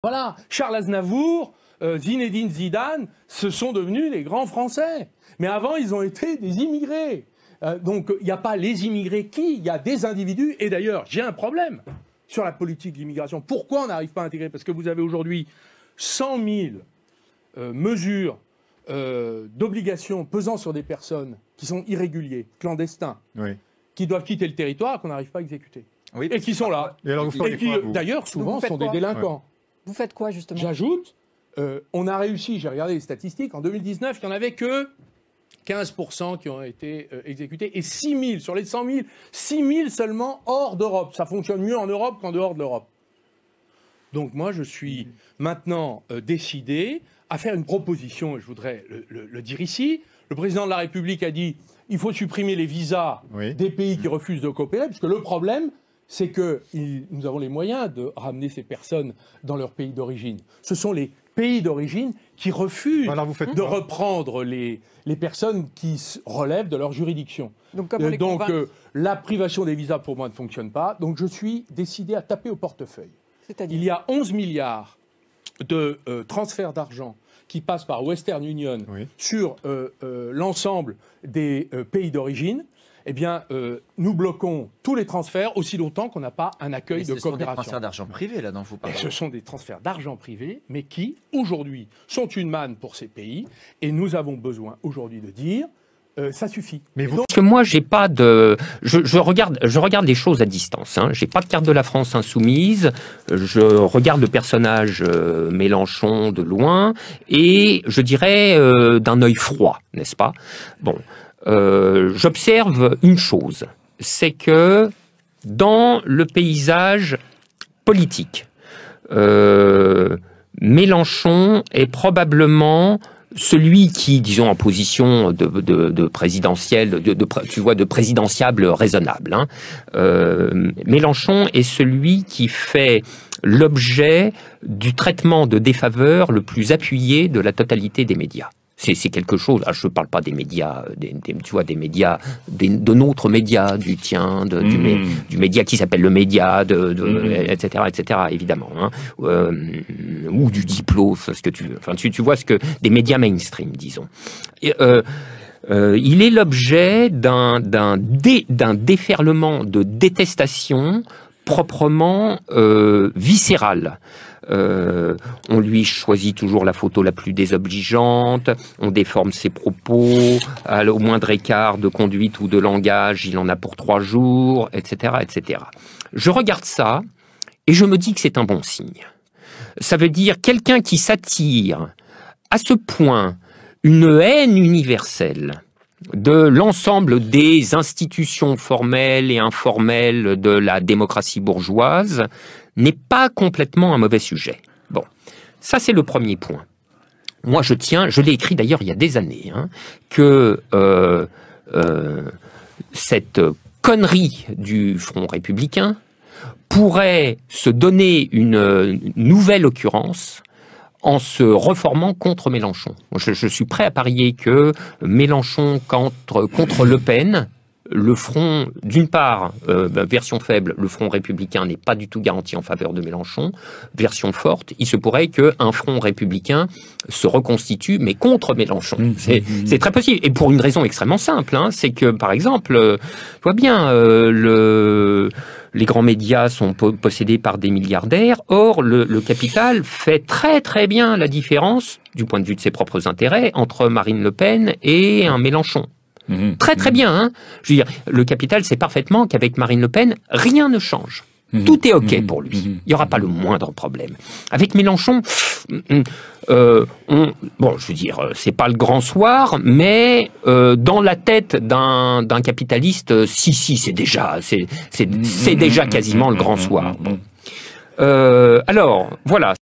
Voilà, Charles Aznavour, Zinedine Zidane, ce sont devenus les grands Français. Mais avant, ils ont été des immigrés. Donc, il n'y a pas les immigrés qui, il y a des individus. Et d'ailleurs, j'ai un problème sur la politique d'immigration. Pourquoi on n'arrive pas à intégrer? Parce que vous avez aujourd'hui 100 000 mesures d'obligations pesant sur des personnes qui sont irréguliers, clandestins, oui, qui doivent quitter le territoire, qu'on n'arrive pas à exécuter. Oui, et qui sont là. Et qui, d'ailleurs, souvent, sont des délinquants. Ouais. Vous faites quoi, justement? J'ajoute, on a réussi, j'ai regardé les statistiques, en 2019, il n'y en avait que 15% qui ont été exécutés, et 6 000, sur les 100 000, 6 000 seulement hors d'Europe. Ça fonctionne mieux en Europe qu'en dehors de l'Europe. Donc moi, je suis maintenant décidé à faire une proposition, et je voudrais le dire ici. Le président de la République a dit il faut supprimer les visas des pays qui refusent de coopérer, puisque le problème, c'est que nous avons les moyens de ramener ces personnes dans leur pays d'origine. Ce sont les pays d'origine qui refusent de reprendre les personnes qui relèvent de leur juridiction. Donc la privation des visas, pour moi, ne fonctionne pas. Donc je suis décidé à taper au portefeuille. Il y a 11 milliards de transferts d'argent qui passent par Western Union sur l'ensemble des pays d'origine. Eh bien, nous bloquons tous les transferts aussi longtemps qu'on n'a pas un accueil de coopération. Ce sont des transferts d'argent privé, là, dont vous parlez. Et ce sont des transferts d'argent privé, mais qui, aujourd'hui, sont une manne pour ces pays. Et nous avons besoin, aujourd'hui, de dire ça suffit. Mais vous... Parce que moi, j'ai pas de... Je regarde les choses à distance. Hein. J'ai pas de carte de la France insoumise. Je regarde le personnage Mélenchon de loin. Et je dirais d'un œil froid, n'est-ce pas? Bon... j'observe une chose, c'est que dans le paysage politique, Mélenchon est probablement celui qui, disons, en position de présidentielle, tu vois, de présidentiable raisonnable. Hein. Mélenchon est celui qui fait l'objet du traitement de défaveur le plus appuyé de la totalité des médias. C'est quelque chose, je ne parle pas des médias, tu vois, des médias, de notre média, du tien, du média qui s'appelle le média, etc., évidemment, hein, ou du diplôme, ce que tu veux. Enfin, tu vois des médias mainstream, disons. Et, il est l'objet d'un déferlement de détestation proprement viscérale. On lui choisit toujours la photo la plus désobligeante, on déforme ses propos, au moindre écart de conduite ou de langage, il en a pour 3 jours, etc., etc. Je regarde ça et je me dis que c'est un bon signe. Ça veut dire quelqu'un qui s'attire à ce point une haine universelle de l'ensemble des institutions formelles et informelles de la démocratie bourgeoise n'est pas complètement un mauvais sujet. Bon, ça c'est le premier point. Moi je l'ai écrit d'ailleurs il y a des années, hein, que cette connerie du Front républicain pourrait se donner une nouvelle occurrence en se reformant contre Mélenchon. Je suis prêt à parier que Mélenchon contre Le Pen, le front, d'une part, version faible, le front républicain n'est pas du tout garanti en faveur de Mélenchon. Version forte, il se pourrait qu'un front républicain se reconstitue, mais contre Mélenchon. C'est très possible. Et pour une raison extrêmement simple, hein, c'est que, par exemple, tu vois bien, les grands médias sont possédés par des milliardaires. Or, le capital fait très très bien la différence, du point de vue de ses propres intérêts, entre Marine Le Pen et un Mélenchon. Très très bien. Hein. Je veux dire, le capital sait parfaitement qu'avec Marine Le Pen, rien ne change. Tout est OK pour lui. Il n'y aura pas le moindre problème. Avec Mélenchon, bon, je veux dire, c'est pas le grand soir, mais dans la tête d'un capitaliste, si, c'est déjà quasiment le grand soir. Bon. Alors, voilà.